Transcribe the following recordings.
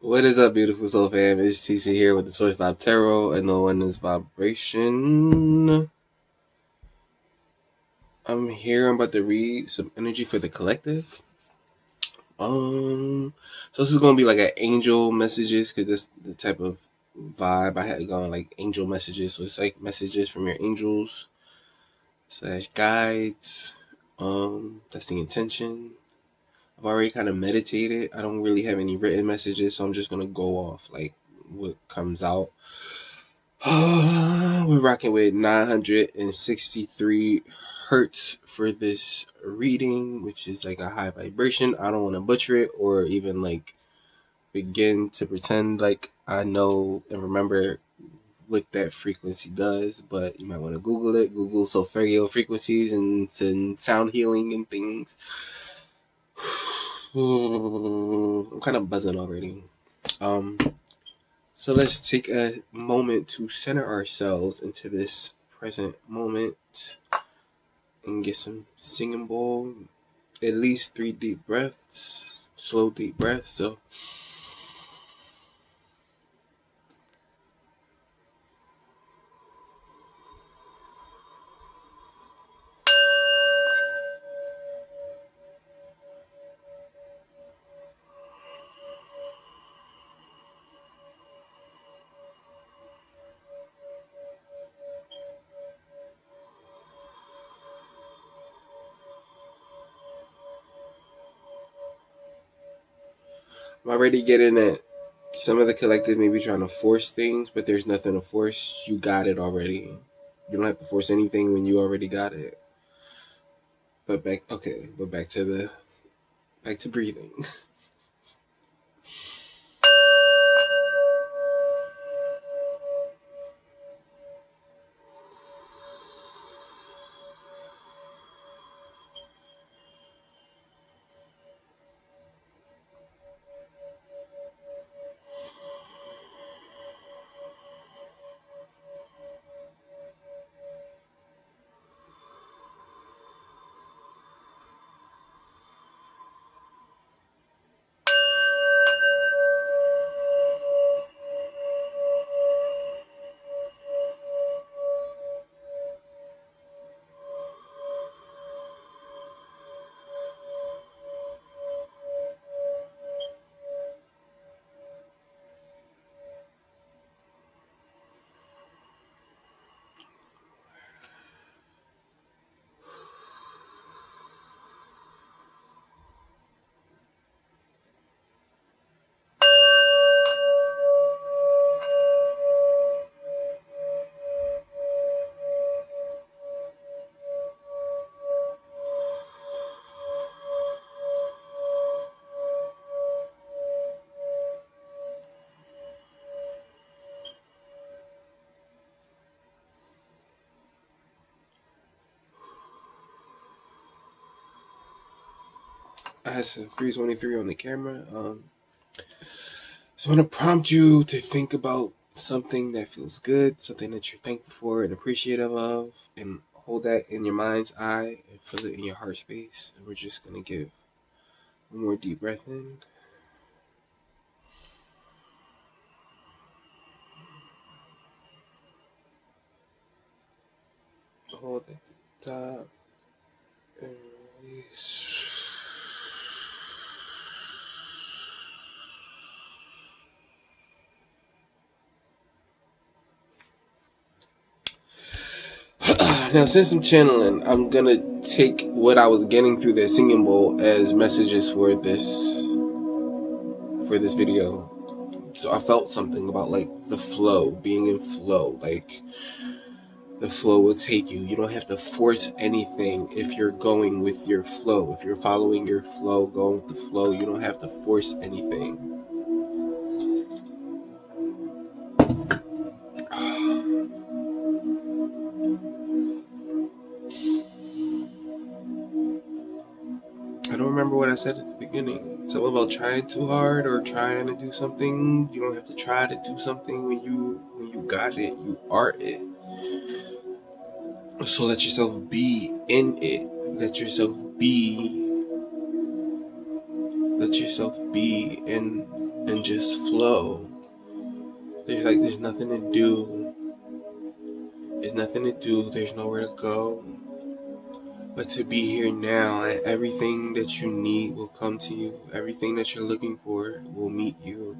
What is up, beautiful soul fam? It's TC here with the Soul Vibe Tarot and the OnenessVibration. I'm here. I'm about to read some energy for the collective. So this is gonna be like an angel messages because that's the type of vibe I had going, like angel messages. So it's like messages from your angels slash guides. That's the intention. I've already kind of meditated. I don't really have any written messages, so I'm just gonna go off like what comes out. We're rocking with 963 hertz for this reading, which is like a high vibration. I don't want to butcher it or even like begin to pretend like I know and remember what that frequency does, but you might want to Google it. Google solfeggio frequencies and sound healing and things. I'm kind of buzzing already. Um, So let's take a moment to center ourselves into this present moment and get some singing bowl. At least 3 deep breaths, slow deep breaths. So I'm already getting at some of the collective may be trying to force things, but there's nothing to force. You got it already. You don't have to force anything when you already got it. But back to breathing. I had some 323 on the camera. So I want to prompt you to think about something that feels good, something that you're thankful for and appreciative of, and hold that in your mind's eye and feel it in your heart space. And we're just going to give one more deep breath in. Hold at the top and release. Now, since I'm channeling, I'm gonna take what I was getting through the singing bowl as messages for this video. So I felt something about like the flow, being in flow, like the flow will take you. You don't have to force anything if you're going with your flow. If you're following your flow, going with the flow, you don't have to force anything. I don't remember what I said at the beginning. Something about trying too hard or trying to do something. You don't have to try to do something when you got it. You are it. So let yourself be in it. Let yourself be in and just flow. There's nothing to do. There's nothing to do. There's nowhere to go. But to be here now, and everything that you need will come to you. Everything that you're looking for will meet you.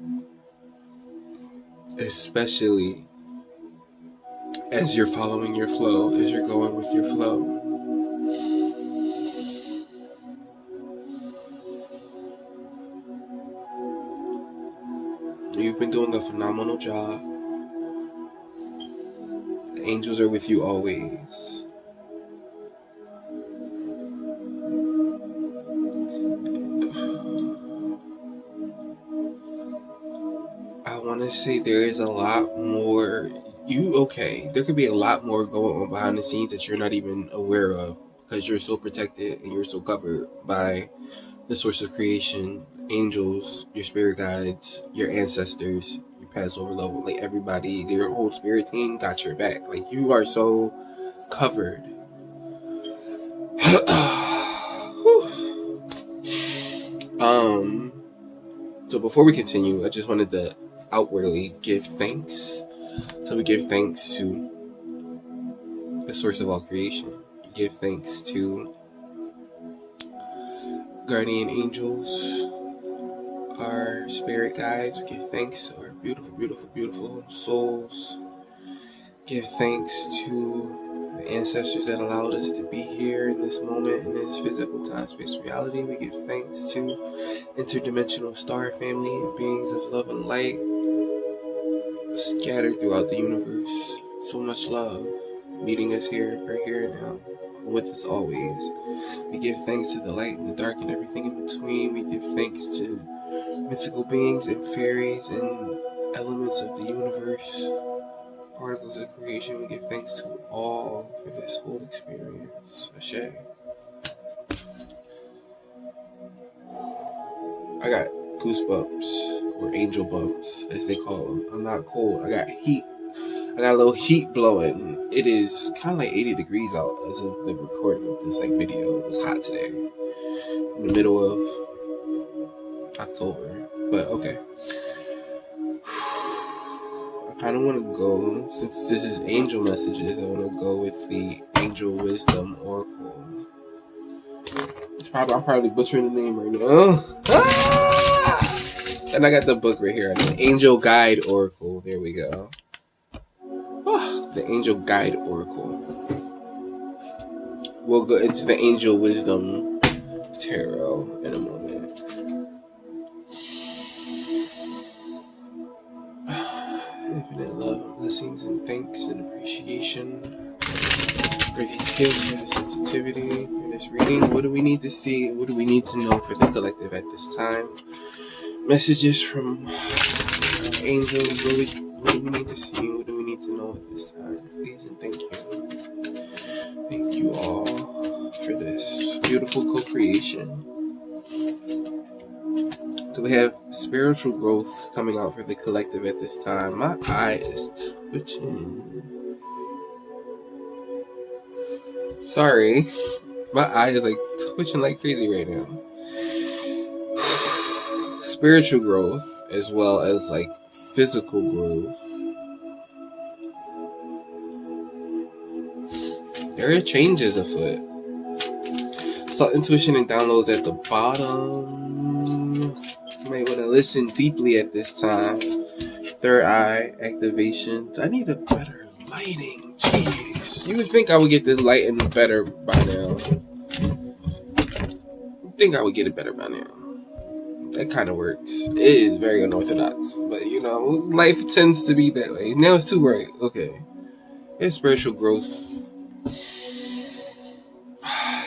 Especially as you're following your flow, as you're going with your flow. You've been doing a phenomenal job. The angels are with you always. I want to say there is a lot more. There could be a lot more going on behind the scenes that you're not even aware of, because you're so protected and you're so covered by the source of creation, angels, your spirit guides, your ancestors, your past overload, like everybody, their whole spirit team got your back. Like, you are so covered. So before we continue, I just wanted to outwardly give thanks. So we give thanks to the source of all creation. We give thanks to guardian angels, our spirit guides. We give thanks to our beautiful, beautiful, beautiful souls. Give thanks to the ancestors that allowed us to be here in this moment, in this physical time-space reality. We give thanks to interdimensional star family and beings of love and light scattered throughout the universe. So much love meeting us here, right here now, with us always. We give thanks to the light and the dark and everything in between. We give thanks to mythical beings and fairies and elements of the universe, particles of creation. We give thanks to all for this whole experience. Ashe. I got goosebumps, or angel bumps, as they call them. I'm not cold. I got heat. I got a little heat blowing. It is kind of like 80 degrees out as of the recording of this video. It was hot today, in the middle of October. But okay. I kind of want to go, since this is angel messages, I want to go with the Angel Wisdom Oracle. I'm probably butchering the name right now. And I got the book right here. The Angel Guide Oracle. There we go. The Angel Guide Oracle. We'll go into the Angel Wisdom Tarot in a moment. Infinite love and blessings and thanks and appreciation for these gifts, for the sensitivity, for this reading. What do we need to see? What do we need to know for the collective at this time? Messages from our angels. What do we need to see? What do we need to know at this time? Please and thank you. Thank you all for this beautiful co-creation. So we have spiritual growth coming out for the collective at this time. My eye is twitching. Sorry. My eye is like twitching like crazy right now. Spiritual growth as well as like physical growth. There are changes afoot. So intuition and downloads at the bottom. You might want to listen deeply at this time. Third eye activation. I need a better lighting. Jeez. You would think I would get this lighting better by now. That kind of works. It is very unorthodox. But you know, life tends to be that way. Now it's too bright. Okay. There's spiritual growth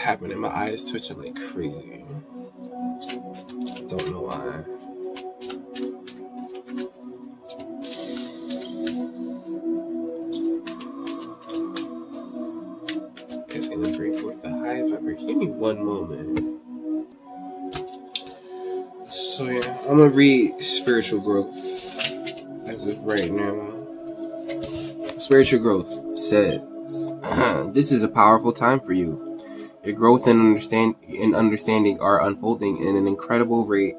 happening. My eyes twitching like crazy. Don't know why. It's gonna bring forth the high vibration. Give me one moment. So yeah, I'm gonna read spiritual growth as of right now. Spiritual growth says, this is a powerful time for you. Your growth and understanding are unfolding in an incredible rate.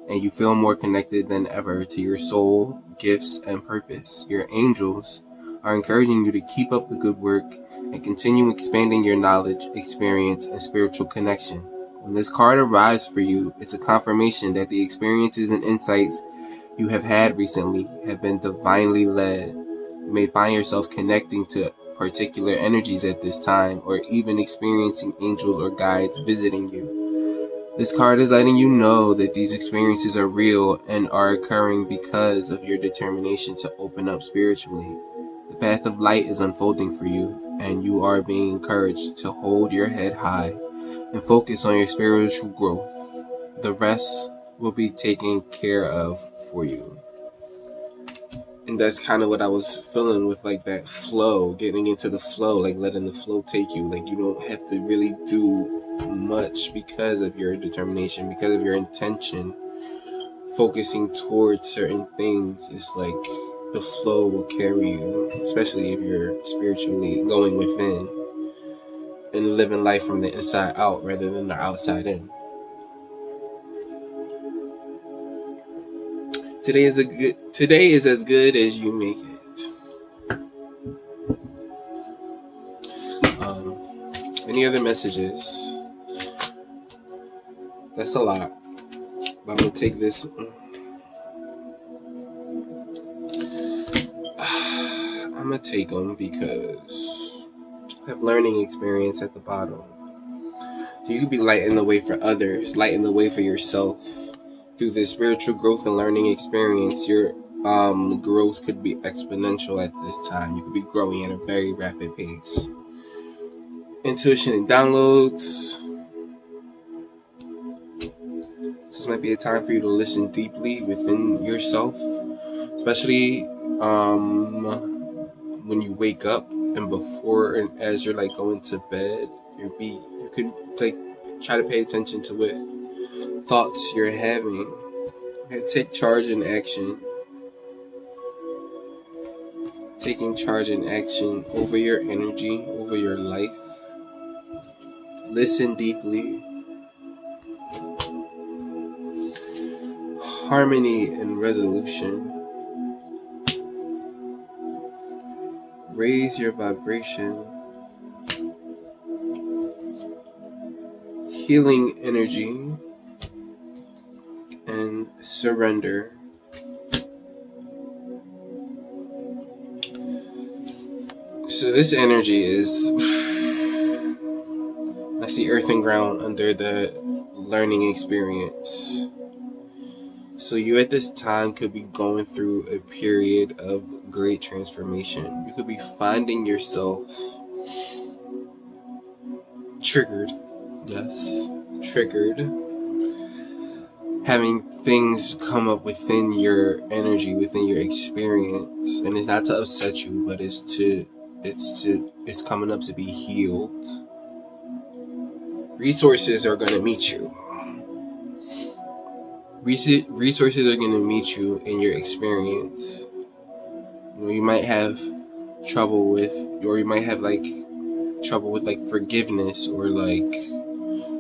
and you feel more connected than ever to your soul, gifts, and purpose. Your angels are encouraging you to keep up the good work and continue expanding your knowledge, experience, and spiritual connection. When this card arrives for you, it's a confirmation that the experiences and insights you have had recently have been divinely led. You may find yourself connecting to particular energies at this time, or even experiencing angels or guides visiting you. This card is letting you know that these experiences are real and are occurring because of your determination to open up spiritually. The path of light is unfolding for you, and you are being encouraged to hold your head high and focus on your spiritual growth. The rest will be taken care of for you. And that's kind of what I was feeling with, like, that flow, getting into the flow, like letting the flow take you. Like, you don't have to really do much because of your determination, because of your intention, focusing towards certain things. It's like the flow will carry you, especially if you're spiritually going within and living life from the inside out rather than the outside in. Today is as good as you make it. Any other messages? That's a lot, but I'm gonna take this. I'm gonna take them because I have learning experience at the bottom. So you could be lighting the way for others, lighting the way for yourself. Through this spiritual growth and learning experience, your growth could be exponential at this time. You could be growing at a very rapid pace. Intuition and downloads. This might be a time for you to listen deeply within yourself, especially when you wake up and before and as you're like going to bed. You could like try to pay attention to what thoughts you're having. Take charge and action. Taking charge and action over your energy, over your life. Listen deeply. Harmony and resolution. Raise your vibration. Healing energy. And surrender. So this energy is, I see earth and ground under the learning experience. So you at this time could be going through a period of great transformation. You could be finding yourself triggered. Yes, triggered. Having things come up within your energy, within your experience. And it's not to upset you, but it's coming up to be healed. Resources are going to meet you. Resources are going to meet you in your experience. You might have trouble with, or you might have trouble with forgiveness or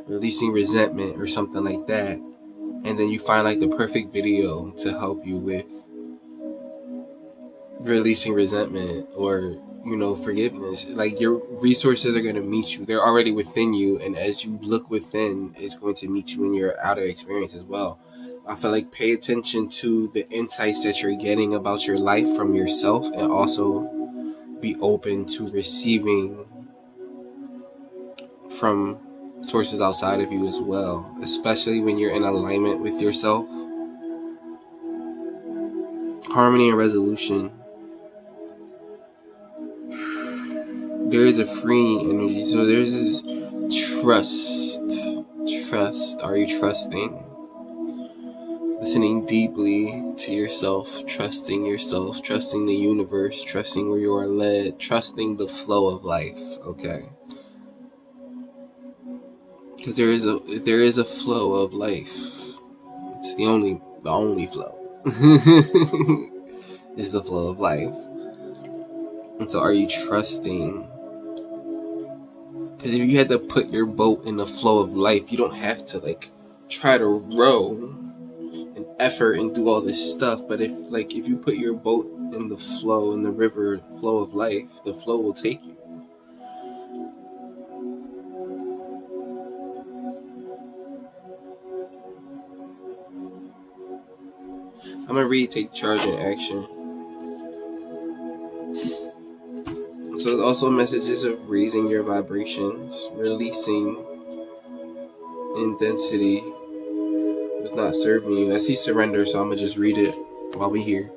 releasing resentment or something like that. And then you find the perfect video to help you with releasing resentment or forgiveness. Your resources are going to meet you. They're already within you, and as you look within, it's going to meet you in your outer experience as well. I feel pay attention to the insights that you're getting about your life from yourself, and also be open to receiving from sources outside of you as well, especially when you're in alignment with yourself. Harmony and resolution. There is a freeing energy. So there's this trust. Are you trusting? Listening deeply to yourself, trusting the universe, trusting where you are led, trusting the flow of life. Okay. Because there is a flow of life. It's the only flow. Is the flow of life. And so are you trusting? Because if you had to put your boat in the flow of life, you don't have to try to row in and effort and do all this stuff. But if you put your boat in the flow, in the river flow of life, the flow will take you. I'm gonna read Take Charge and Action. So also messages of raising your vibrations, releasing intensity was not serving you. I see surrender, so I'm gonna just read it while we here.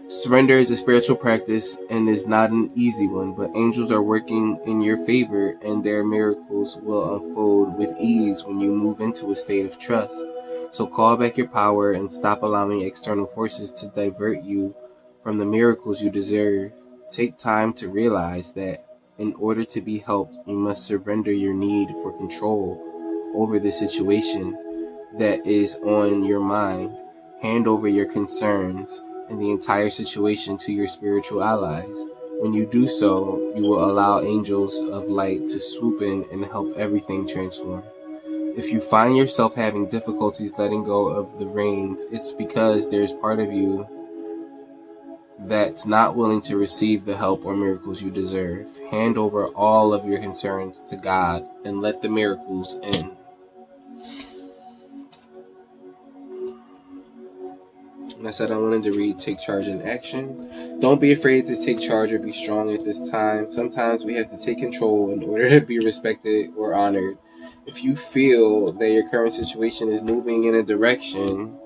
Surrender is a spiritual practice and is not an easy one, but angels are working in your favor and their miracles will unfold with ease when you move into a state of trust. So call back your power and stop allowing external forces to divert you from the miracles you deserve. Take time to realize that in order to be helped, you must surrender your need for control over the situation that is on your mind. Hand over your concerns and the entire situation to your spiritual allies. When you do so, you will allow angels of light to swoop in and help everything transform. If you find yourself having difficulties letting go of the reins, it's because there's part of you that's not willing to receive the help or miracles you deserve. Hand over all of your concerns to God and let the miracles in. And I said I wanted to read Take Charge and Action. Don't be afraid to take charge or be strong at this time. Sometimes we have to take control in order to be respected or honored. If you feel that your current situation is moving in a direction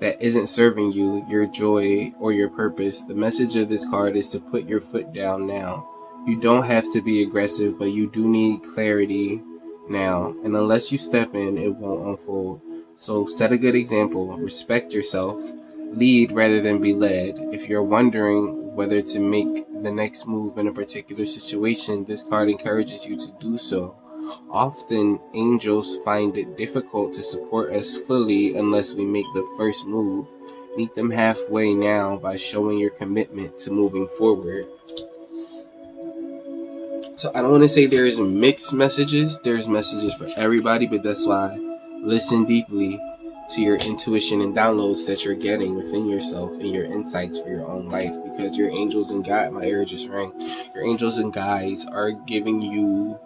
that isn't serving you, your joy, or your purpose, the message of this card is to put your foot down now. You don't have to be aggressive, but you do need clarity now. And unless you step in, it won't unfold. So set a good example. Respect yourself. Lead rather than be led. If you're wondering whether to make the next move in a particular situation, this card encourages you to do so. Often, angels find it difficult to support us fully unless we make the first move. Meet them halfway now by showing your commitment to moving forward. So I don't want to say there's mixed messages. There's messages for everybody, but that's why listen deeply to your intuition and downloads that you're getting within yourself and your insights for your own life, because your angels and guides, my ear just rang, your angels and guides are giving you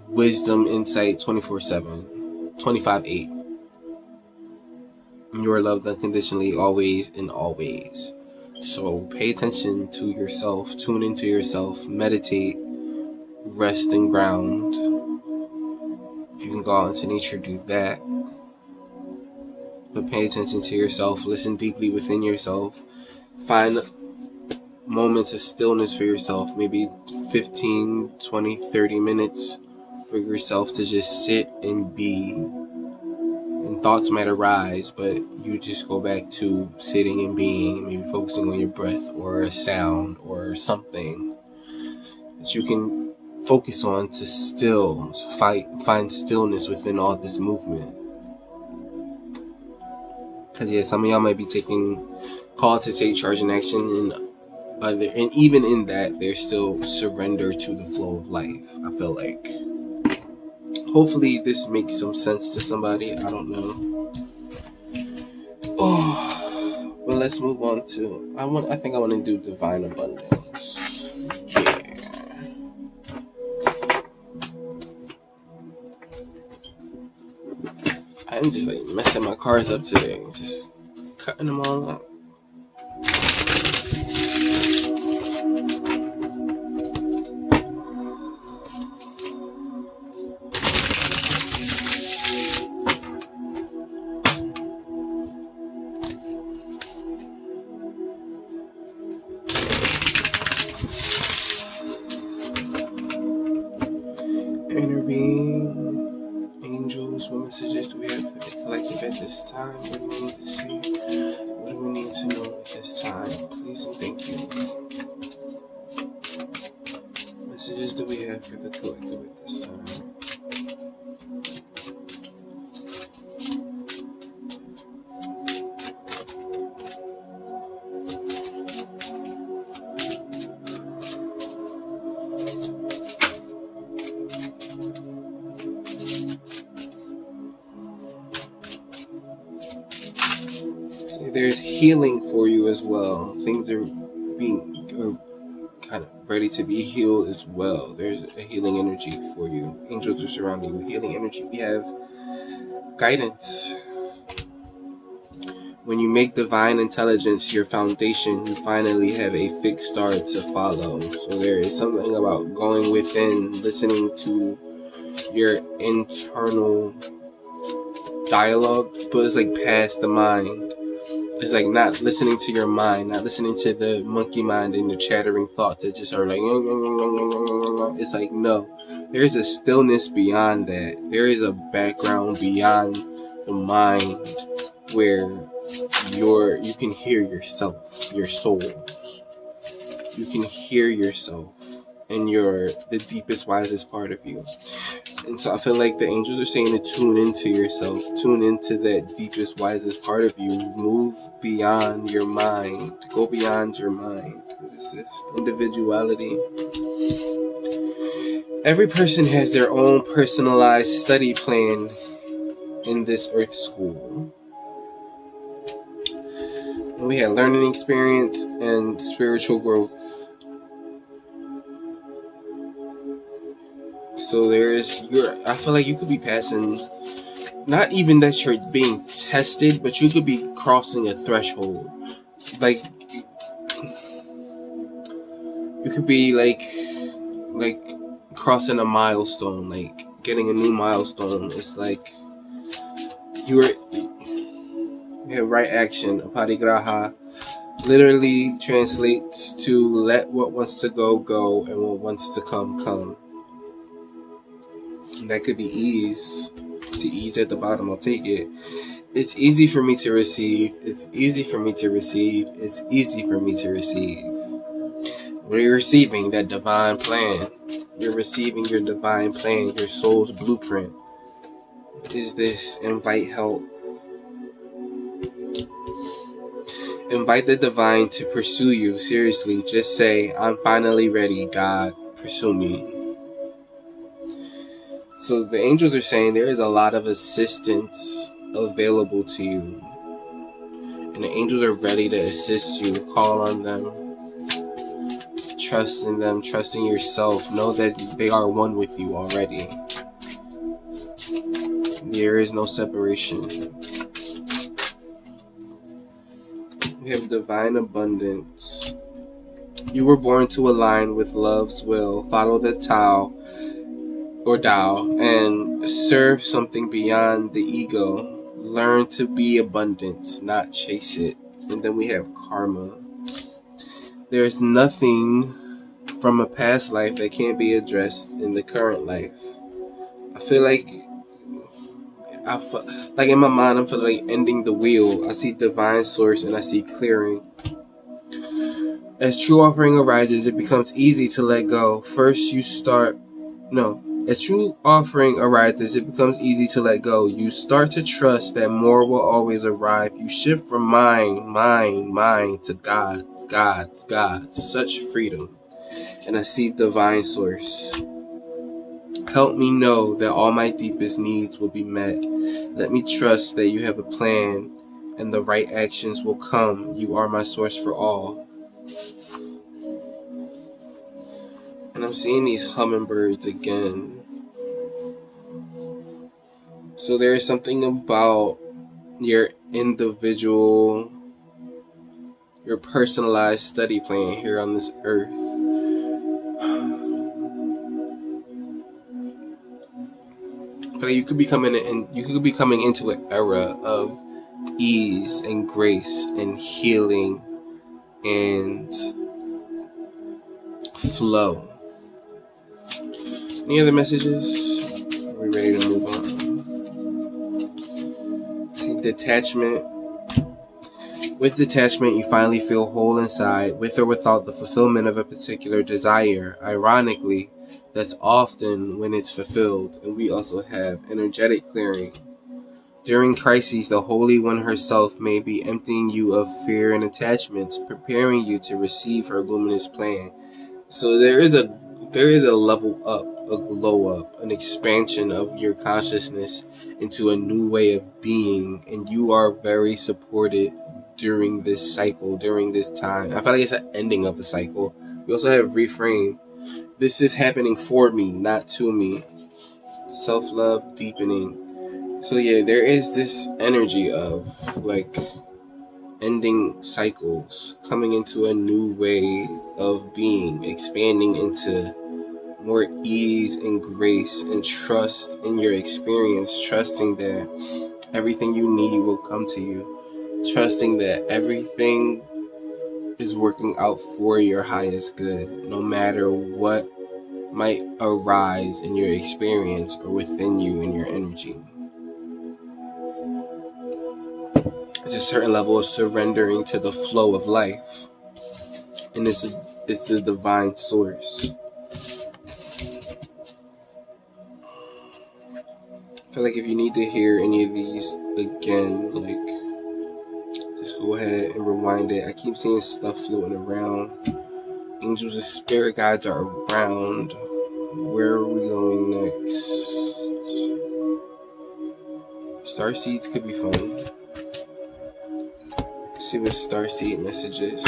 wisdom, insight 24/7, 25/8. You are loved unconditionally, always and always. So pay attention to yourself, tune into yourself, meditate, rest and ground. If you can go out into nature, do that. But pay attention to yourself, listen deeply within yourself, find moments of stillness for yourself, maybe 15, 20, 30 minutes for yourself to just sit and be. And thoughts might arise, but you just go back to sitting and being, maybe focusing on your breath or a sound or something that you can focus on to find stillness within all this movement. Because some of y'all might be taking call to take charge and action, and even in that, there's still surrender to the flow of life. I feel like hopefully this makes some sense to somebody. I don't know. Well, let's move on to I think I want to do divine abundance. Yeah. I'm just messing my cards up today, just cutting them all up. Inner being, angels, what messages do we have for the collective at this time? What do we need to see? What do we need to know at this time? Please and thank you. What messages do we have for the collective at this time? There's healing for you as well. Things are kind of ready to be healed as well. There's a healing energy for you. Angels are surrounding you with healing energy. We have guidance. When you make divine intelligence your foundation, you finally have a fixed star to follow. So there is something about going within, listening to your internal dialogue, but it's like past the mind. It's like not listening to your mind, not listening to the monkey mind and the chattering thoughts that just are like, it's like, no, there's a stillness beyond that. There is a background beyond the mind where you can hear yourself, your souls. You can hear yourself and the deepest, wisest part of you. And so I feel like the angels are saying to tune into yourself, tune into that deepest, wisest part of you. Move beyond your mind. Go beyond your mind. What is this? Individuality. Every person has their own personalized study plan in this earth school. And we had learning experience and spiritual growth. So I feel like you could be passing, not even that you're being tested, but you could be crossing a threshold. Like, you could be like crossing a milestone, like getting a new milestone. It's like you have right action. Aparigraha literally translates to let what wants to go, go, and what wants to come, come. That could be ease. See ease at the bottom, I'll take it. It's easy for me to receive. It's easy for me to receive. It's easy for me to receive. What are you receiving? That divine plan. You're receiving your divine plan, your soul's blueprint. Is this invite help? Invite the divine to pursue you. Seriously, just say, I'm finally ready, God, pursue me. So the angels are saying there is a lot of assistance available to you. And the angels are ready to assist you. Call on them. Trust in them. Trust in yourself. Know that they are one with you already. There is no separation. We have divine abundance. You were born to align with love's will. Follow the Tao or Tao and serve something beyond the ego. Learn to be abundance, not chase it. And then we have karma. There's nothing from a past life that can't be addressed in the current life. I feel like in my mind, I feel like ending the wheel. I see divine source and I see clearing. As true offering arises, it becomes easy to let go. As true offering arises, it becomes easy to let go. You start to trust that more will always arrive. You shift from mine to God's. Such freedom. And I see divine source. Help me know that all my deepest needs will be met. Let me trust that you have a plan and the right actions will come. You are my source for all. And I'm seeing these hummingbirds again. So there is something about your individual, your personalized study plan here on this earth. I feel like you could be coming into an era of ease and grace and healing and flow. Any other messages? Are we ready to move on? See, detachment. With detachment, you finally feel whole inside, with or without the fulfillment of a particular desire. Ironically, that's often when it's fulfilled. And we also have energetic clearing. During crises, the Holy One herself may be emptying you of fear and attachments, preparing you to receive her luminous plan. So there is a level up, a glow up, an expansion of your consciousness into a new way of being, and you are very supported during this cycle, during this time. I feel like it's an ending of a cycle. We also have reframe. This is happening for me, not to me. Self-love deepening. So yeah, there is this energy of like ending cycles, coming into a new way of being, expanding into more ease and grace and trust in your experience, trusting that everything you need will come to you, trusting that everything is working out for your highest good, no matter what might arise in your experience or within you in your energy. It's a certain level of surrendering to the flow of life, and it's the divine source. I feel like if you need to hear any of these again, like, just go ahead and rewind it. I keep seeing stuff floating around. Angels and spirit guides are around. Where are we going next? Starseeds could be fun. Let's see what starseed messages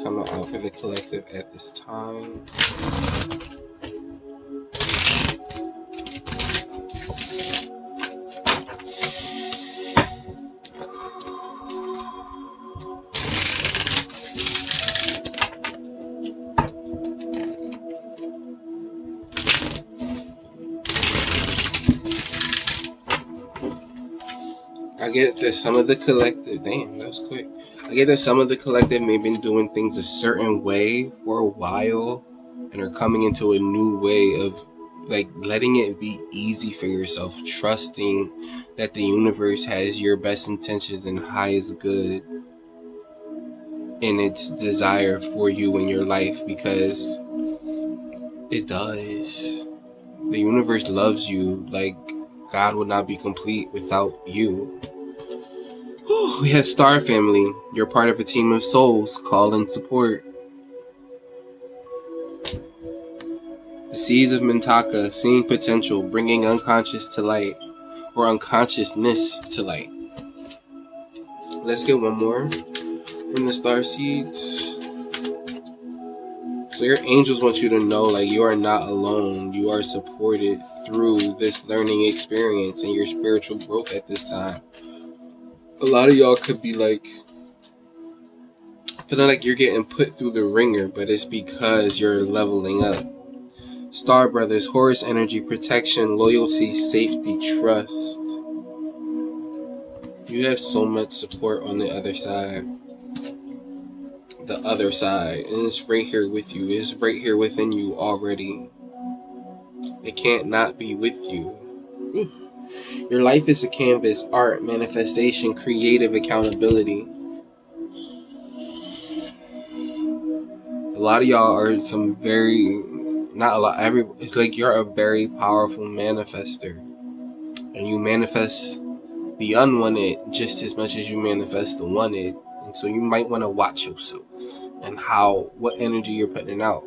come out for the collective at this time. I get that some of the collective, damn, that was quick. I get that some of the collective may have been doing things a certain way for a while and are coming into a new way of like letting it be easy for yourself, trusting that the universe has your best intentions and highest good in its desire for you in your life, because it does. The universe loves you. Like, God would not be complete without you. We have Star Family. You're part of a team of souls. Call and support. The Seeds of Mintaka. Seeing potential. Bringing unconscious to light. Or unconsciousness to light. Let's get one more from the Star Seeds. So your angels want you to know, like, you are not alone. You are supported through this learning experience and your spiritual growth at this time. A lot of y'all could be like feeling like you're getting put through the ringer, but it's because you're leveling up. Star Brothers, Horus energy, protection, loyalty, safety, trust. You have so much support on the other side. The other side. And it's right here with you. It's right here within you already. It can't not be with you. Your life is a canvas, art, manifestation, creative accountability. A lot of y'all are some very, not a lot, it's like you're a very powerful manifester. And you manifest the unwanted just as much as you manifest the wanted. And so you might want to watch yourself and what energy you're putting out.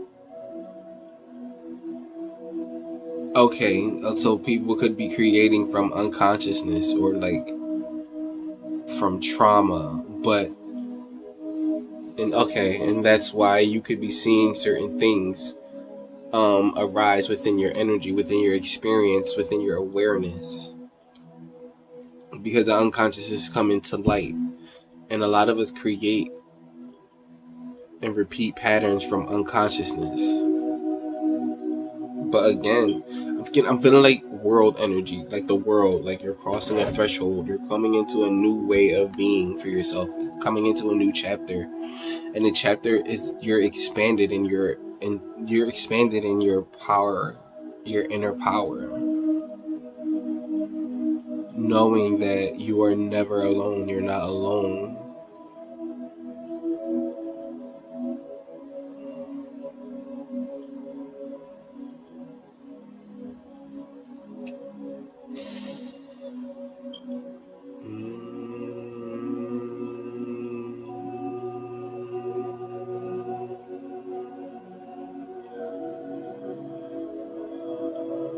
Okay, so people could be creating from unconsciousness or like from trauma, and that's why you could be seeing certain things arise within your energy, within your experience, within your awareness, because the unconscious is coming to light, and a lot of us create and repeat patterns from unconsciousness. But again, I'm feeling like world energy, like the world, like you're crossing a threshold, you're coming into a new way of being for yourself, coming into a new chapter, and the chapter is you're expanded in your power, your inner power, knowing that you are never alone, you're not alone.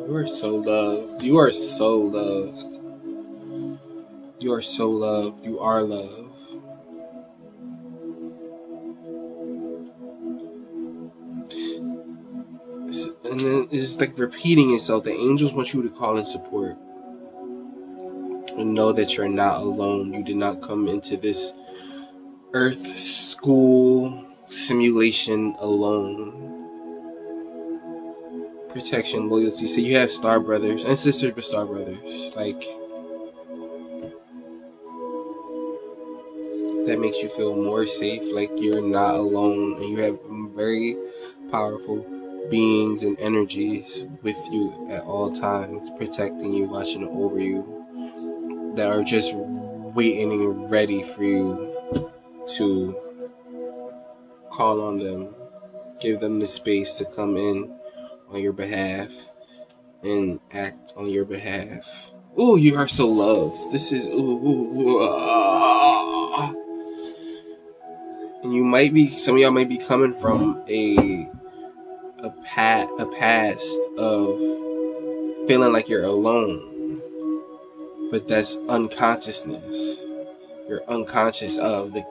You are so loved. You are so loved. You You are so loved. You are love. And then it's like repeating itself. The angels want you to call in support and know that you're not alone. You did not come into this earth school simulation alone. Protection, loyalty. So you have star brothers and sisters, but star brothers. Like, that makes you feel more safe. Like you're not alone, and you have very powerful beings and energies with you at all times, protecting you, watching over you, that are just waiting and ready for you to call on them. Give them the space to come in on your behalf and act on your behalf. Oh, you are so loved. This is and you might be, some of y'all might be coming from a past of feeling like you're alone, but that's unconsciousness. You're unconscious of the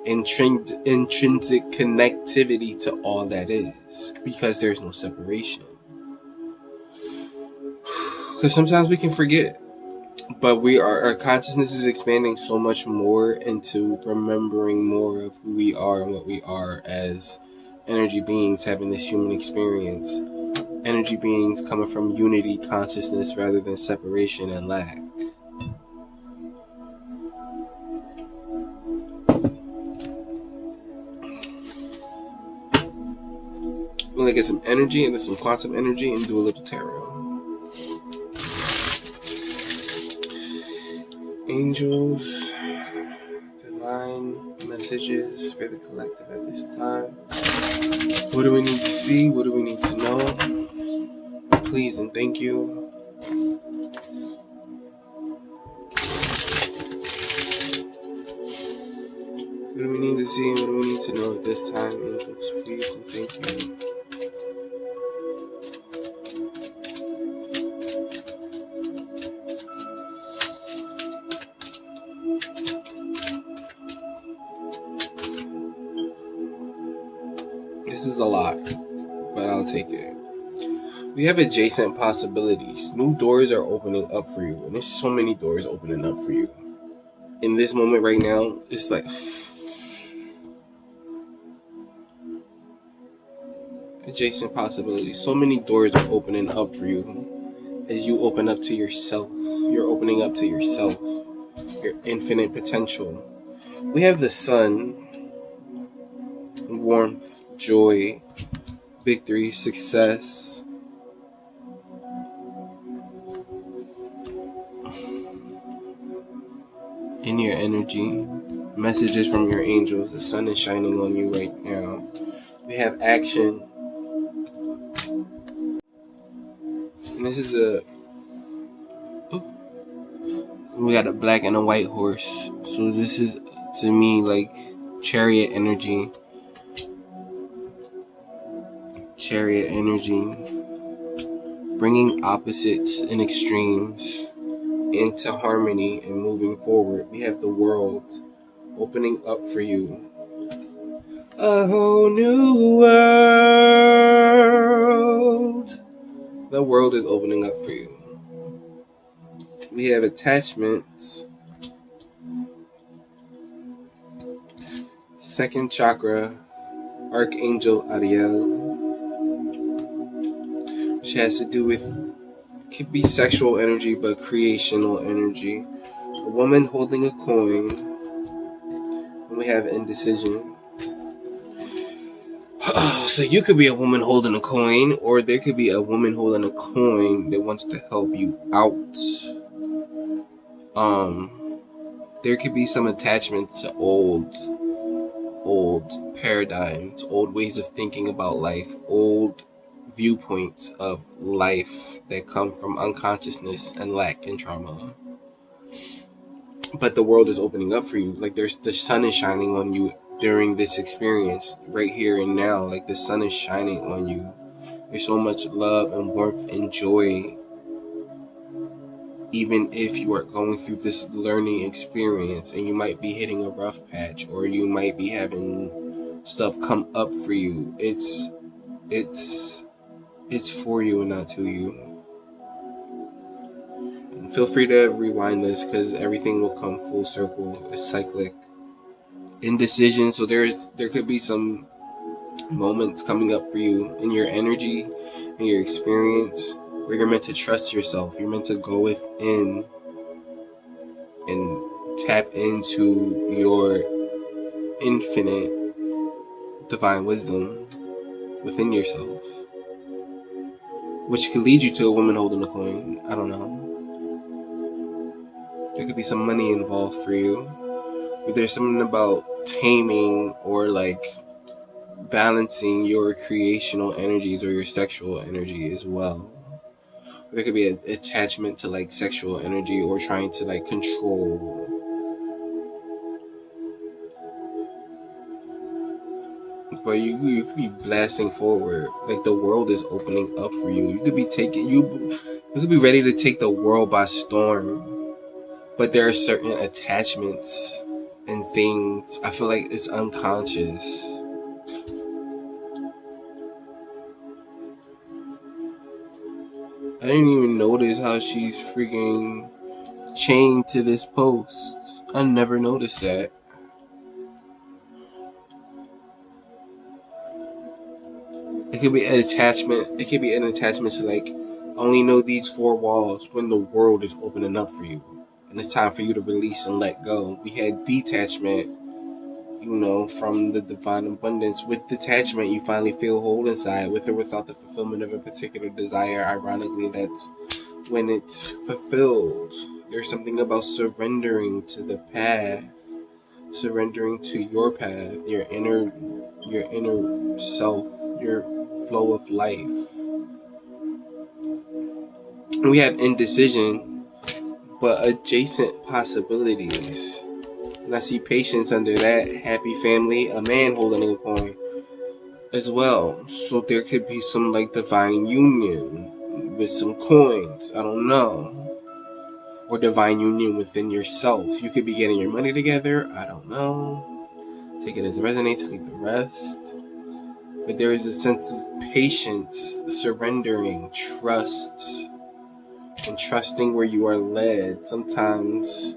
intrinsic connectivity to all that is, because there's no separation. Because sometimes we can forget, but our consciousness is expanding so much more into remembering more of who we are and what we are as energy beings having this human experience. Energy beings coming from unity consciousness rather than separation and lack. We're gonna get some energy and then some quantum energy and do a little tarot. Angels, divine messages for the collective at this time. What do we need to see? What do we need to know? Please and thank you. What do we need to see and what do we need to know at this time, angels? Please and thank you. This is a lot, but I'll take it. We have adjacent possibilities. New doors are opening up for you, and there's so many doors opening up for you. In this moment right now, it's like adjacent possibilities. So many doors are opening up for you as you open up to yourself. You're opening up to yourself, your infinite potential. We have the sun, warmth, joy, victory, success. In your energy, messages from your angels. The sun is shining on you right now. We have action. And this is we got a black and a white horse. So this is, to me, like chariot energy. Chariot energy. Bringing opposites and extremes into harmony and moving forward. We have the world opening up for you. A whole new world. The world is opening up for you. We have attachments. Second chakra, Archangel Ariel, which has to do with, could be sexual energy, but creational energy. A woman holding a coin. And we have indecision. So you could be a woman holding a coin, or there could be a woman holding a coin that wants to help you out. There could be some attachment to old paradigms, old ways of thinking about life, old viewpoints of life that come from unconsciousness and lack and trauma. But the world is opening up for you. Like the sun is shining on you during this experience right here and now. Like the sun is shining on you. There's so much love and warmth and joy even if you are going through this learning experience and you might be hitting a rough patch or you might be having stuff come up for you, it's for you and not to you. And feel free to rewind this because everything will come full circle. It's cyclic. Indecision, so there could be some moments coming up for you in your energy and your experience where you're meant to trust yourself. You're meant to go within and tap into your infinite divine wisdom within yourself, which could lead you to a woman holding a coin. I don't know. There could be some money involved for you. But there's something about taming or like balancing your creational energies or your sexual energy as well. There could be an attachment to like sexual energy or trying to like control. But you could be blasting forward. Like the world is opening up for you. You could be you could be ready to take the world by storm. But there are certain attachments and things. I feel like it's unconscious. I didn't even notice how she's freaking chained to this post. I never noticed that. It could be an attachment. It could be an attachment to like, I only know these four walls when the world is opening up for you. And it's time for you to release and let go. We had detachment, from the divine abundance. With detachment, you finally feel whole inside, with or without the fulfillment of a particular desire. Ironically, that's when it's fulfilled. There's something about surrendering to the path, surrendering to your path, your inner self, your flow of life. We have indecision, but adjacent possibilities. And I see patience under that. Happy family, a man holding a coin as well. So there could be some like divine union with some coins. I don't know. Or divine union within yourself. You could be getting your money together. I don't know. Take it as it resonates, leave the rest. But there is a sense of patience, surrendering, trust, and trusting where you are led. Sometimes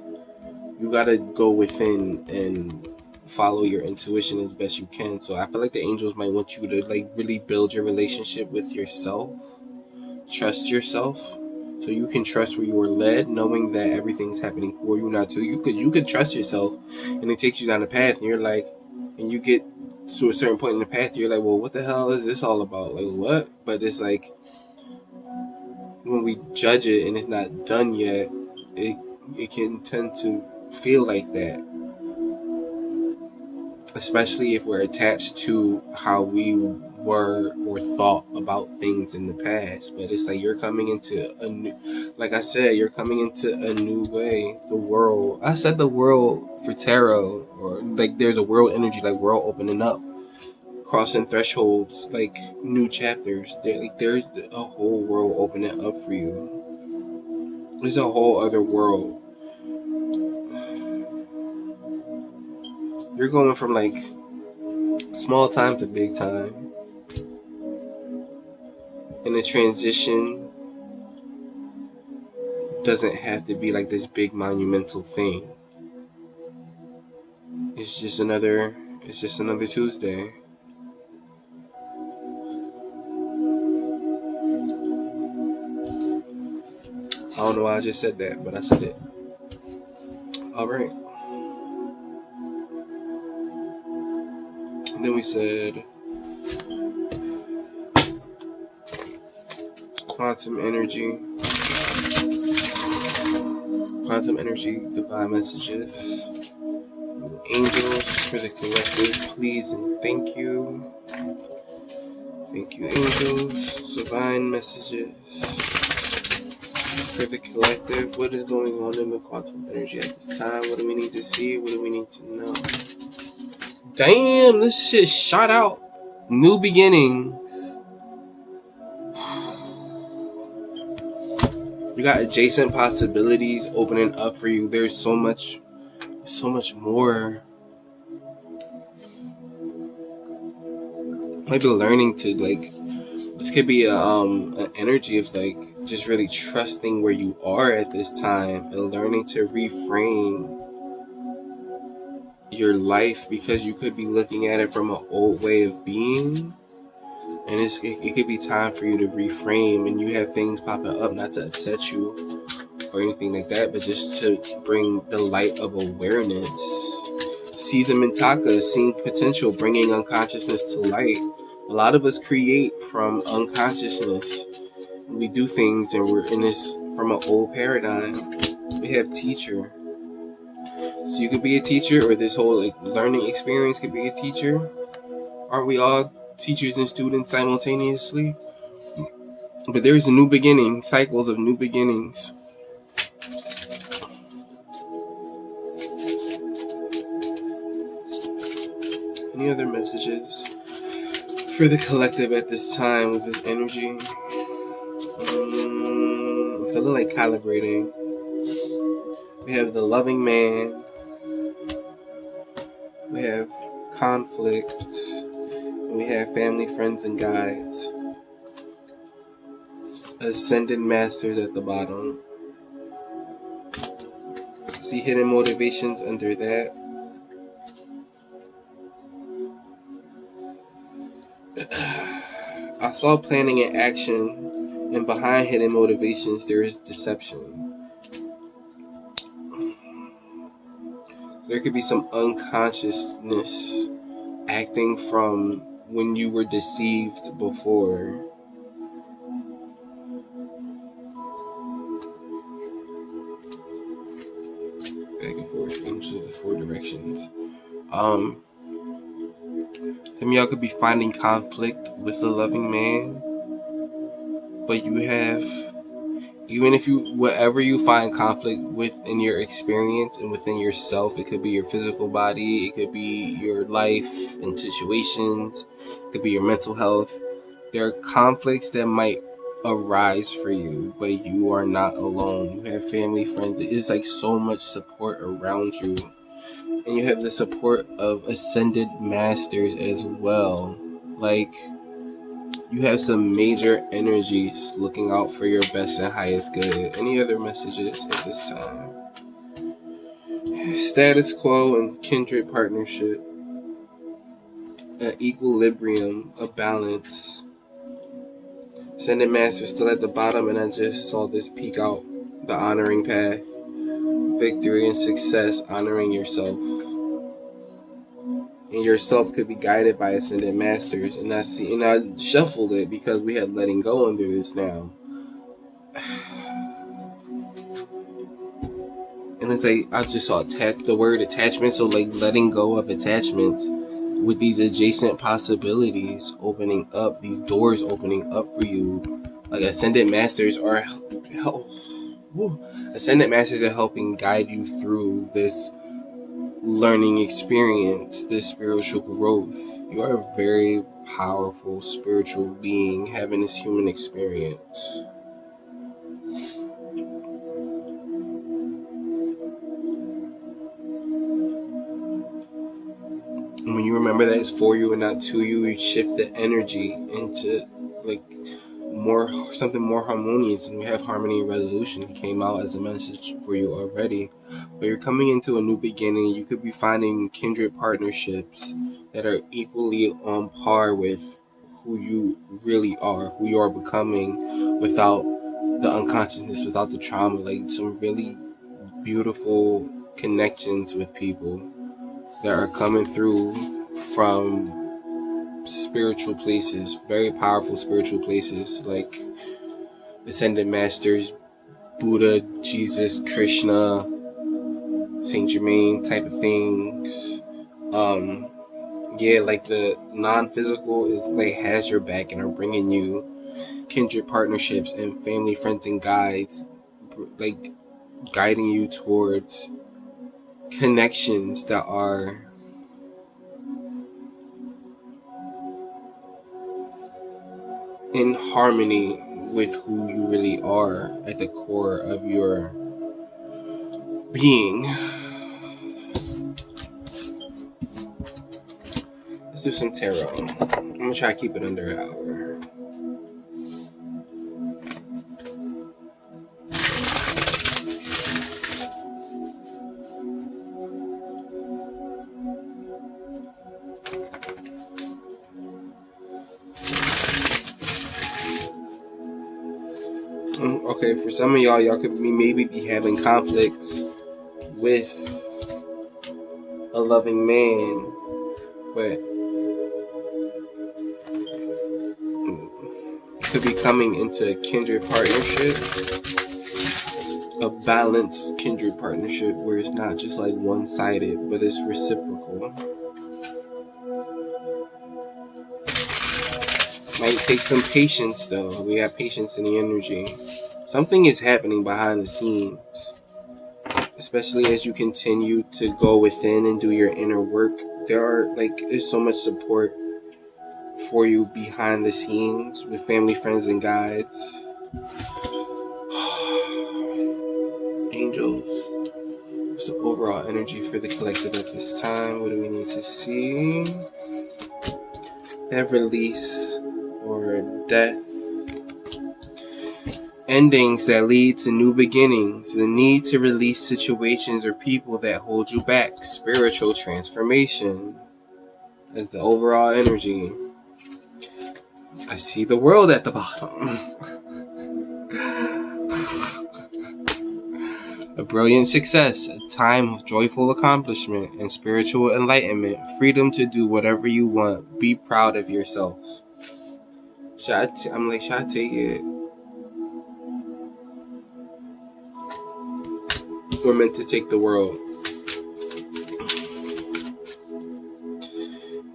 you gotta go within and follow your intuition as best you can. So I feel like the angels might want you to like really build your relationship with yourself. Trust yourself. So you can trust where you are led, knowing that everything's happening for you, not to you. You could trust yourself, and it takes you down the path, and you're like, and you get to a certain point in the path, you're like, well, what the hell is this all about? Like, what? But it's like, when we judge it and it's not done yet, it can tend to feel like that. Especially if we're attached to how we were or thought about things in the past. But it's like you're coming into a new, like I said, you're coming into a new way. The world, I said the world for tarot, or like there's a world energy, like world opening up, crossing thresholds, like new chapters. There's a whole world opening up for you. There's a whole other world. You're going from like small time to big time. And the transition doesn't have to be like this big monumental thing. It's just another Tuesday. I don't know why I just said that, but I said it. Alright. And then we said quantum energy, divine messages, angels for the collective, please and thank you. Thank you, angels, divine messages for the collective. What is going on in the quantum energy at this time? What do we need to see? What do we need to know? Damn, this shit shot out. New beginnings. You got adjacent possibilities opening up for you. There's so much more. Maybe learning to like, this could be an energy of like just really trusting where you are at this time and learning to reframe your life, because you could be looking at it from an old way of being, and it could be time for you to reframe, and you have things popping up, not to upset you or anything like that, but just to bring the light of awareness. Caesar Mintaka, seeing potential, bringing unconsciousness to light. A lot of us create from unconsciousness. We do things and we're in this from an old paradigm. We have teacher. So you could be a teacher, or this whole like learning experience could be a teacher. Aren't we all teachers and students simultaneously? But there's a new beginning, cycles of new beginnings. Any other messages for the collective at this time with this energy? I'm feeling like calibrating. We have the loving man. We have conflict. And we have family, friends, and guides. Ascended masters at the bottom. See hidden motivations under that. I saw planning and action, and behind hidden motivations there is deception. There could be some unconsciousness acting from when you were deceived before. Back and forth into the four directions. Some of y'all could be finding conflict with a loving man, but you have, even if you, whatever you find conflict with in your experience and within yourself, it could be your physical body, it could be your life and situations, it could be your mental health. There are conflicts that might arise for you, but you are not alone. You have family, friends. It's like so much support around you. And you have the support of ascended masters as well. Like, you have some major energies looking out for your best and highest good. Any other messages at this time? Status quo and kindred partnership. An equilibrium, a balance. Ascended masters still at the bottom, and I just saw this peek out. The honoring path. Victory and success, honoring yourself. And yourself could be guided by ascended masters. And I shuffled it because we have letting go under this now. And it's like, I just saw the word attachment. So like letting go of attachments with these adjacent possibilities opening up, these doors opening up for you. Like ascended masters are helping guide you through this learning experience, this spiritual growth. You are a very powerful spiritual being having this human experience. And when you remember that it's for you and not to you, you shift the energy into like something more harmonious, and we have harmony and resolution. It came out as a message for you already, but you're coming into a new beginning. You could be finding kindred partnerships that are equally on par with who you really are, who you are becoming, without the unconsciousness, without the trauma. Like some really beautiful connections with people that are coming through from spiritual places, very powerful spiritual places, like ascended masters, Buddha, Jesus, Krishna, Saint Germain type of things. Like the non-physical is like has your back and are bringing you kindred partnerships and family, friends, and guides, like guiding you towards connections that are in harmony with who you really are at the core of your being. Let's do some tarot. I'm gonna try to keep it under an hour. Okay, for some of y'all could maybe be having conflicts with a loving man, but could be coming into a kindred partnership, a balanced kindred partnership where it's not just like one-sided, but it's reciprocal. Might take some patience though. We have patience in the energy. Something is happening behind the scenes, especially as you continue to go within and do your inner work. There's so much support for you behind the scenes with family, friends, and guides. Angels. What's the overall energy for the collective at this time? What do we need to see? Have release or death. Endings that lead to new beginnings. The need to release situations or people that hold you back. Spiritual transformation. That's the overall energy. I see the world at the bottom. A brilliant success, a time of joyful accomplishment and spiritual enlightenment, freedom to do whatever you want, be proud of yourself. Should I take it? We're meant to take the world.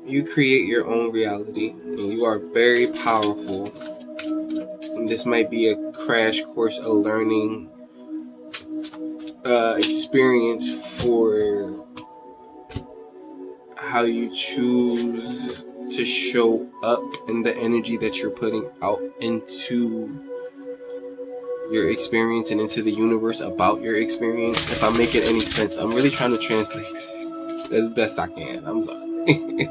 You create your own reality, and you are very powerful. And this might be a crash course, a learning experience for how you choose to show up and the energy that you're putting out into your experience and into the universe about your experience. If I'm making any sense, I'm really trying to translate this as best I can. I'm sorry.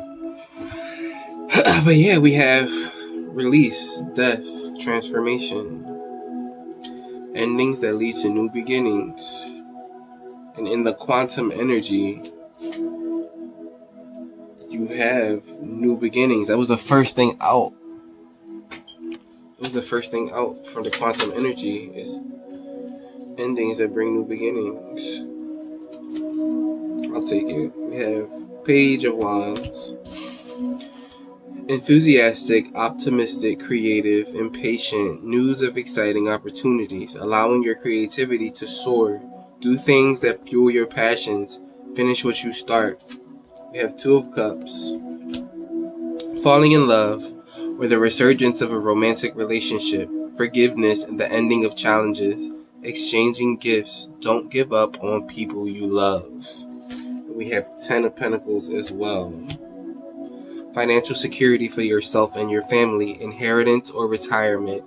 But yeah, we have release, death, transformation, endings that lead to new beginnings. And in the quantum energy, you have new beginnings. That was the first thing out. It was the first thing out from the quantum energy is endings that bring new beginnings. I'll take it. We have Page of Wands. Enthusiastic, optimistic, creative, impatient, news of exciting opportunities, allowing your creativity to soar. Do things that fuel your passions. Finish what you start. We have Two of Cups. Falling in love, or the resurgence of a romantic relationship. Forgiveness and the ending of challenges. Exchanging gifts. Don't give up on people you love. We have 10 of Pentacles as well. Financial security for yourself and your family, inheritance or retirement,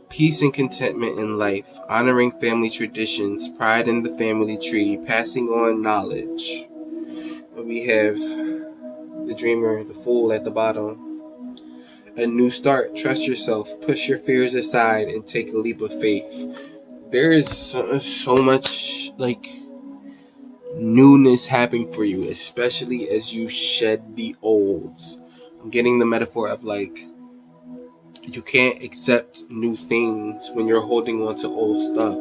peace and contentment in life, honoring family traditions, pride in the family tree, passing on knowledge. We have the Dreamer, the Fool at the bottom. A new start, trust yourself, push your fears aside, and take a leap of faith. There is so much newness happening for you, especially as you shed the olds. I'm getting the metaphor of you can't accept new things when you're holding on to old stuff.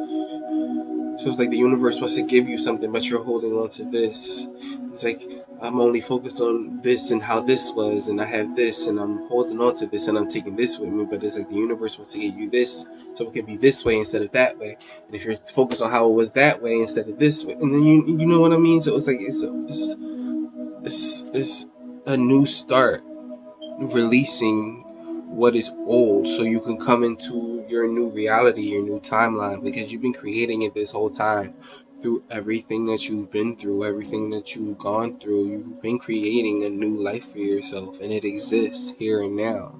So it's like the universe wants to give you something, but you're holding on to this. It's like I'm only focused on this and how this was, and I have this, and I'm holding on to this, and I'm taking this with me. But it's like the universe wants to give you this, so it can be this way instead of that way. And if you're focused on how it was that way instead of this way, and then you know what I mean. So it's like it's a new start. Releasing what is old so you can come into your new reality, your new timeline, because you've been creating it this whole time through everything that you've been through, everything that you've gone through. You've been creating a new life for yourself, and it exists here and now.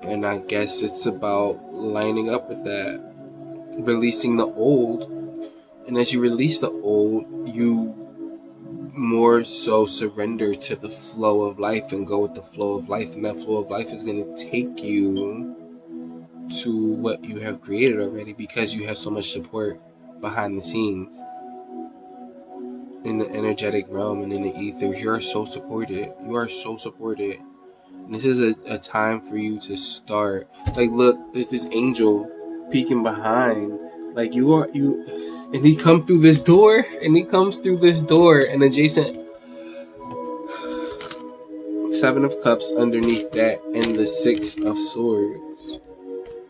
And I guess it's about lining up with that, releasing the old. And as you release the old, you more so surrender to the flow of life and go with the flow of life. And that flow of life is going to take you to what you have created already, because you have so much support behind the scenes in the energetic realm and in the ethers. You are so supported. You are so supported. And this is a time for you to start. Like, look, there's this angel peeking behind. Like, and he comes through this door, and adjacent Seven of Cups underneath that, and the Six of Swords.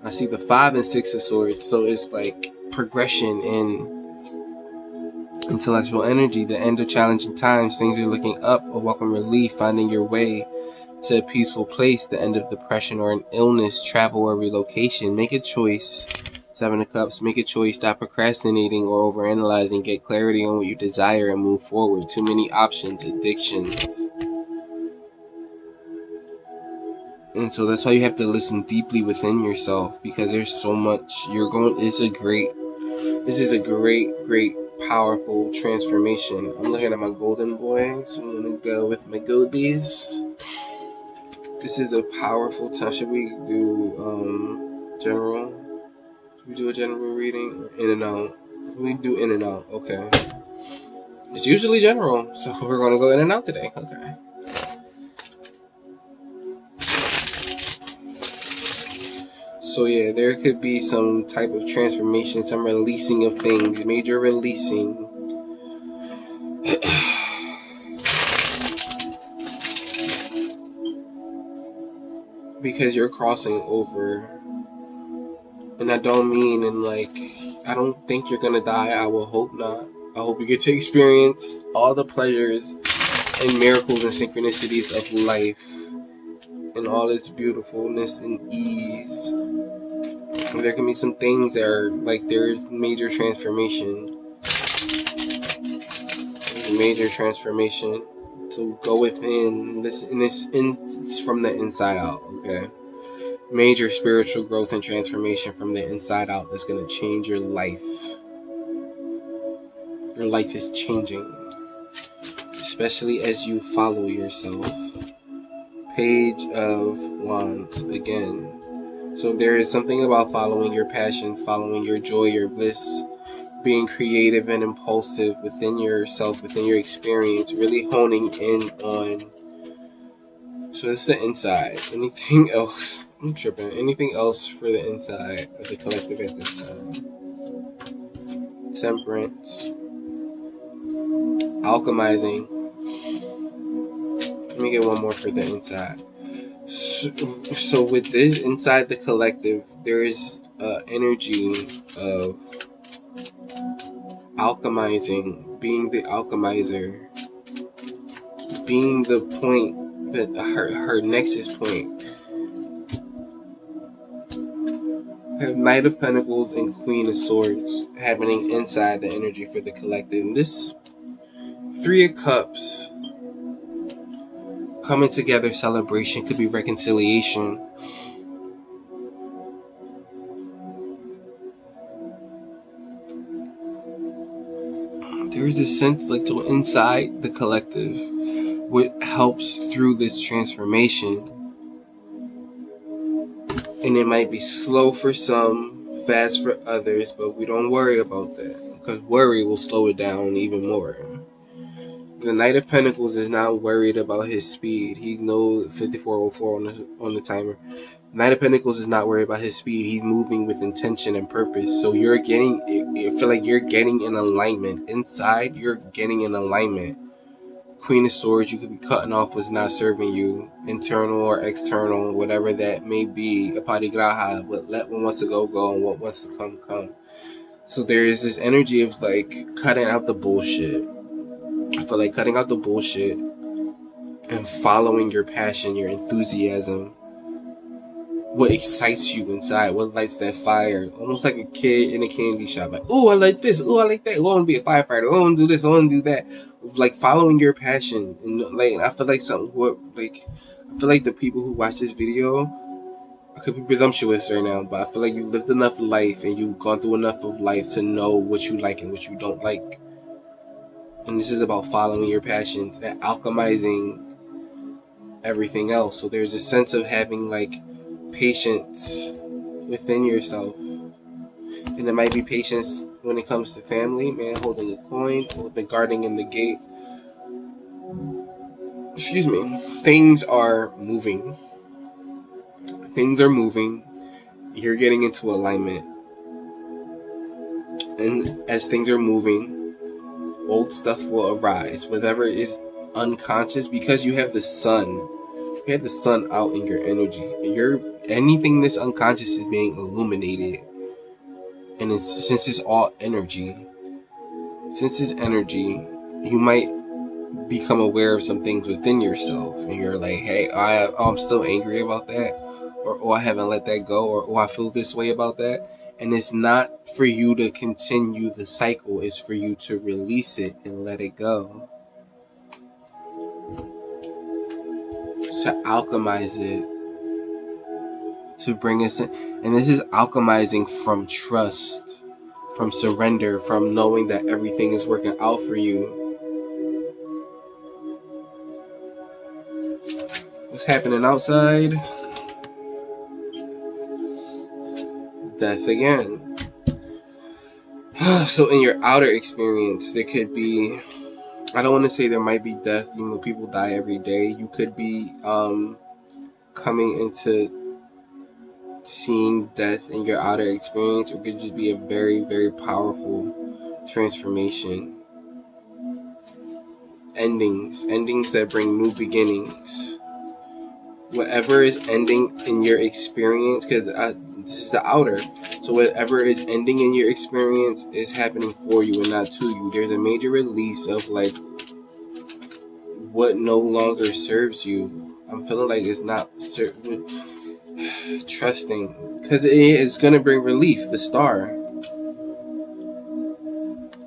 I see the 5 and 6 of Swords, so it's like progression in intellectual energy, the end of challenging times, things are looking up, a welcome relief, finding your way to a peaceful place, the end of depression or an illness, travel or relocation. Make a choice. 7 of Cups, make a choice, stop procrastinating or overanalyzing, get clarity on what you desire and move forward. Too many options, addictions. And so that's why you have to listen deeply within yourself, because there's so much this is a great, powerful transformation. I'm looking at my golden boy, so I'm gonna go with my goldies. This is a powerful time. Should we do general? Should we do a general reading? In and out. We do in and out. Okay. It's usually general, so we're gonna go in and out today. Okay. So yeah, there could be some type of transformation, some releasing of things, major releasing. Because you're crossing over. And I don't mean I don't think you're gonna die. I will hope not. I hope you get to experience all the pleasures and miracles and synchronicities of life and all its beautifulness and ease. There can be some things that are there's major transformation. Major transformation. So go within this, and it's from the inside out, okay? Major spiritual growth and transformation from the inside out that's going to change your life. Your life is changing, especially as you follow yourself. Page of Wands again. So there is something about following your passions, following your joy, your bliss, being creative and impulsive within yourself, within your experience, really honing in on. So it's the inside. Anything else? I'm tripping. Anything else for the inside of the collective at this time? Temperance. Alchemizing. Let me get one more for the inside. So with this, inside the collective, there is energy of alchemizing, being the alchemizer, being the point, that her nexus point. Have Knight of Pentacles and Queen of Swords happening inside the energy for the collective. And this 3 of Cups, coming together, celebration, could be reconciliation. There's a sense so inside the collective, what helps through this transformation. And it might be slow for some, fast for others, but we don't worry about that, because worry will slow it down even more. The Knight of Pentacles is not worried about his speed. He knows 5404 on the timer. Knight of Pentacles is not worried about his speed. He's moving with intention and purpose. So I feel like you're getting in alignment. Inside, you're getting in alignment. Queen of Swords, you could be cutting off what's not serving you, internal or external, whatever that may be. Aparigraha, but let what wants to go, and what wants to come. So there is this energy of cutting out the bullshit. I feel like cutting out the bullshit and following your passion, your enthusiasm, what excites you inside, what lights that fire. Almost like a kid in a candy shop. Oh, I like this. Oh, I like that. Oh, I want to be a firefighter. Oh, I want to do this. I want to do that. Following your passion. And I feel like I feel like the people who watch this video I could be presumptuous right now, but I feel like you lived enough life and you've gone through enough of life to know what you like and what you don't like. And this is about following your passions and alchemizing everything else. So there's a sense of having like patience within yourself. And it might be patience when it comes to family, man, holding a coin, or the guarding in the gate. Excuse me. Things are moving. Things are moving. You're getting into alignment. And as things are moving, old stuff will arise. Whatever is unconscious, because you have the sun. You have the sun out in your energy. Anything that's unconscious is being illuminated. And since it's all energy, you might become aware of some things within yourself, and you're like, hey, I'm still angry about that, or I haven't let that go, or I feel this way about that. And it's not for you to continue the cycle, it's for you to release it and let it go, to alchemize it, to bring us in. And this is alchemizing from trust, from surrender, from knowing that everything is working out for you. What's happening outside? Death again. So in your outer experience, there could be, I don't want to say there might be death, people die every day. You could be coming into seeing death in your outer experience, or it could just be a very, very powerful transformation. Endings that bring new beginnings. Whatever is ending in your experience, because this is the outer, so whatever is ending in your experience is happening for you and not to you. There's a major release of like what no longer serves you. I'm feeling like it's not trusting, because it is going to bring relief. The star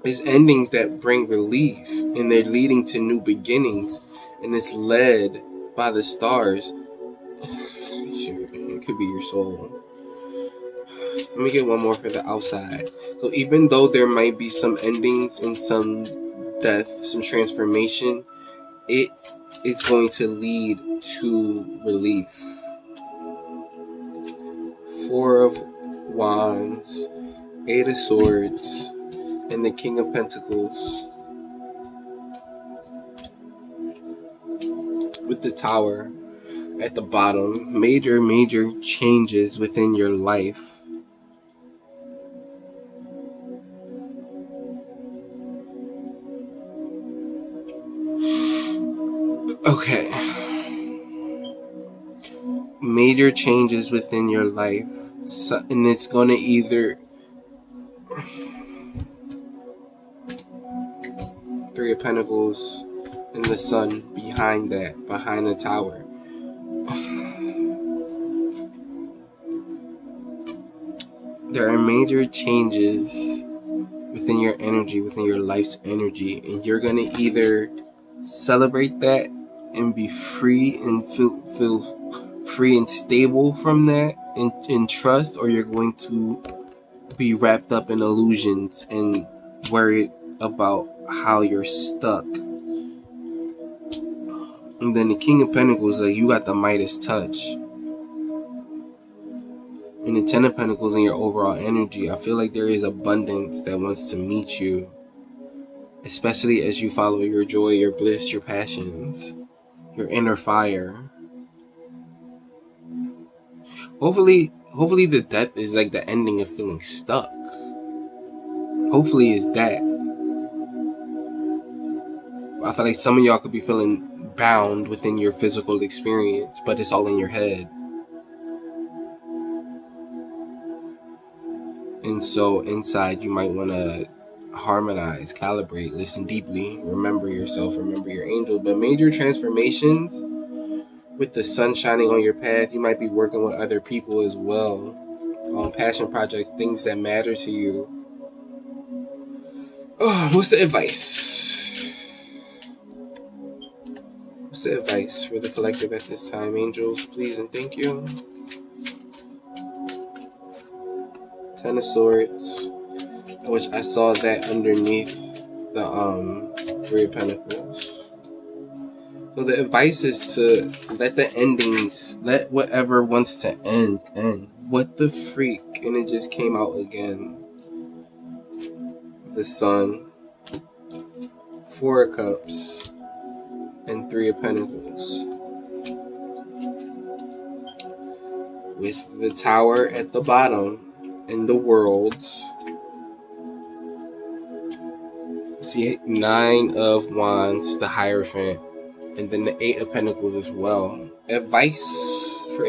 is endings that bring relief, and they're leading to new beginnings, and it's led by the stars. It could be your soul. Let me get one more for the outside. So even though there might be some endings and some death, some transformation, it's going to lead to relief. Four of Wands, Eight of Swords, and the King of Pentacles. With the Tower at the bottom. Major changes within your life. Okay. Major changes within your life. And it's going to either... Three of Pentacles and the Sun behind that, behind the Tower. There are major changes within your energy, within your life's energy, and you're going to either celebrate that and be free and feel free and stable from that in trust, or you're going to be wrapped up in illusions and worried about how you're stuck. And then the King of Pentacles, like, you got the Midas touch. And the Ten of Pentacles in your overall energy, I feel like there is abundance that wants to meet you, especially as you follow your joy, your bliss, your passions, your inner fire. Hopefully the death is like the ending of feeling stuck. Hopefully it's that. I feel like some of y'all could be feeling bound within your physical experience, but it's all in your head. And so inside you might want to harmonize, calibrate, listen deeply, remember yourself, remember your angel. But major transformations with the sun shining on your path, you might be working with other people as well on passion projects, things that matter to you. Oh, what's the advice? What's the advice for the collective at this time? Angels, please and thank you. Ten of Swords, which I saw that underneath the Three of Pentacles. So the advice is to let the endings, let whatever wants to end. What the freak? And it just came out again. The Sun, Four of Cups, and Three of Pentacles. With the Tower at the bottom in the World. See, Nine of Wands, the Hierophant, and then the Eight of Pentacles as well. Advice. I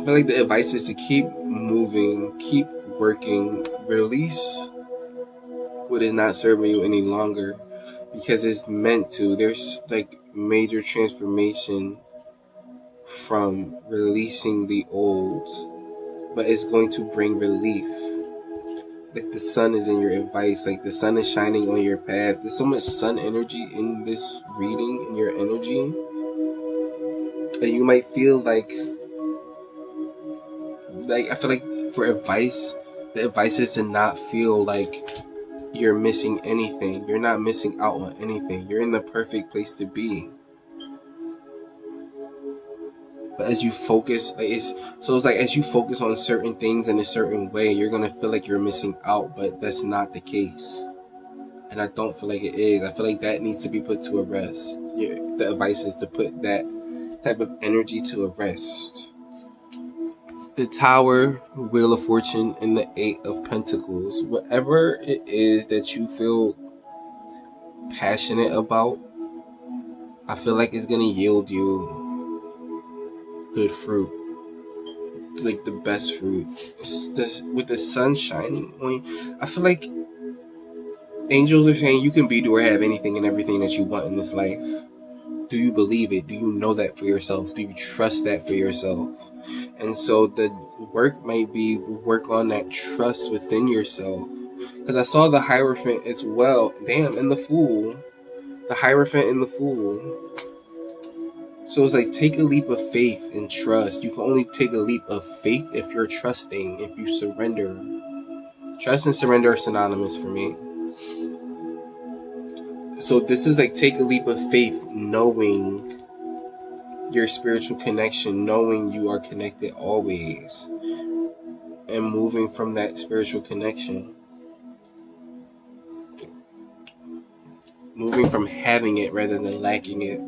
feel like the advice is to keep moving, keep working, release what is not serving you any longer, because it's meant to. There's like major transformation from releasing the old, but it's going to bring relief. Like the sun is in your advice, like the sun is shining on your path. There's so much sun energy in this reading, in your energy, and you might feel like I feel like for advice, the advice is to not feel like you're missing anything. You're not missing out on anything. You're in the perfect place to be. But as you focus, it's like as you focus on certain things in a certain way, you're gonna feel like you're missing out, but that's not the case. And I don't feel like it is. I feel like that needs to be put to a rest. The advice is to put that type of energy to a rest. The Tower, Wheel of Fortune, and the Eight of Pentacles. Whatever it is that you feel passionate about, I feel like it's gonna yield you good fruit, like the best fruit. With the sun shining on you, I feel like angels are saying you can be, do, or have anything and everything that you want in this life. Do you believe it? Do you know that for yourself? Do you trust that for yourself? And so the work might be work on that trust within yourself. Because I saw the Hierophant as well. Damn, and the Fool. The Hierophant and the Fool. So it's like, take a leap of faith and trust. You can only take a leap of faith if you're trusting, if you surrender. Trust and surrender are synonymous for me. So this is like, take a leap of faith, knowing your spiritual connection, knowing you are connected always, and moving from that spiritual connection. Moving from having it rather than lacking it.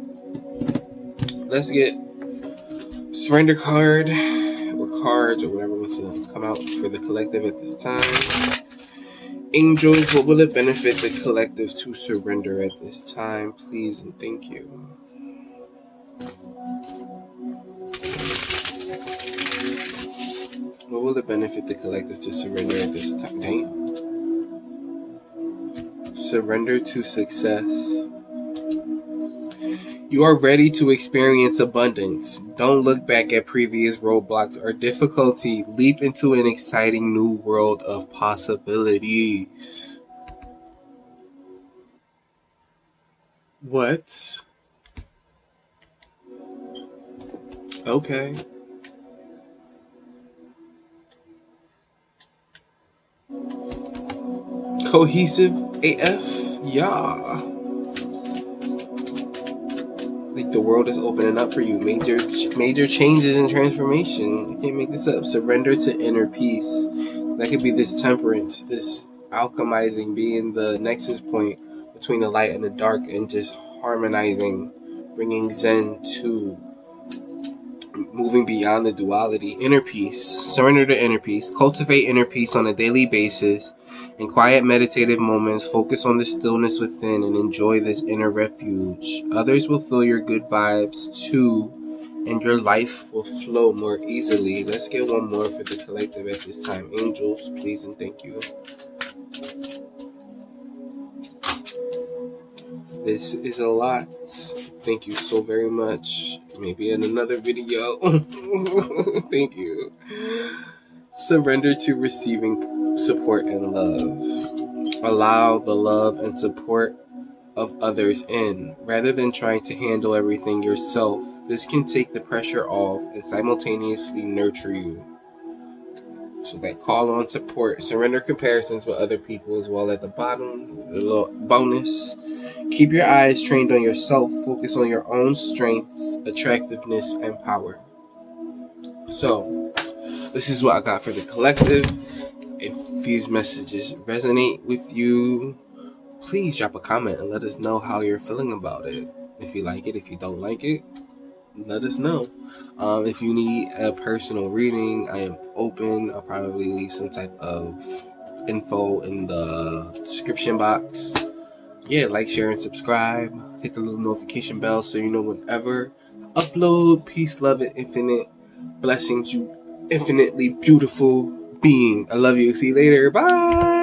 Let's get surrender card or cards or whatever wants to come out for the collective at this time. Angels, what will it benefit the collective to surrender at this time? Please and thank you. What will it benefit the collective to surrender at this time? Dang. Surrender to success. You are ready to experience abundance. Don't look back at previous roadblocks or difficulty. Leap into an exciting new world of possibilities. What? Okay. Cohesive AF? Yeah. Like the world is opening up for you. Major changes and transformation. You can't make this up. Surrender to inner peace. That could be this temperance, this alchemizing, being the nexus point between the light and the dark, and just harmonizing, bringing Zen to moving beyond the duality. Inner peace. Surrender to inner peace. Cultivate inner peace on a daily basis. In quiet meditative moments, focus on the stillness within and enjoy this inner refuge. Others will feel your good vibes too, and your life will flow more easily. Let's get one more for the collective at this time. Angels, please and thank you. This is a lot. Thank you so very much. Maybe in another video. Thank you. Surrender to receiving support and love. Allow the love and support of others in, rather than trying to handle everything yourself. This can take the pressure off and simultaneously nurture you. So that call on support, surrender comparisons with other people as well at the bottom. A little bonus. Keep your eyes trained on yourself. Focus on your own strengths, attractiveness, and power. So, this is what I got for the collective. If these messages resonate with you, please drop a comment and let us know how you're feeling about it. If you like it, if you don't like it, let us know. If you need a personal reading, I am open. I'll probably leave some type of info in the description box. Yeah, like, share, and subscribe. Hit the little notification bell so you know whenever I upload. Peace, love, and infinite blessings, you infinitely beautiful being. I love you. See you later. Bye.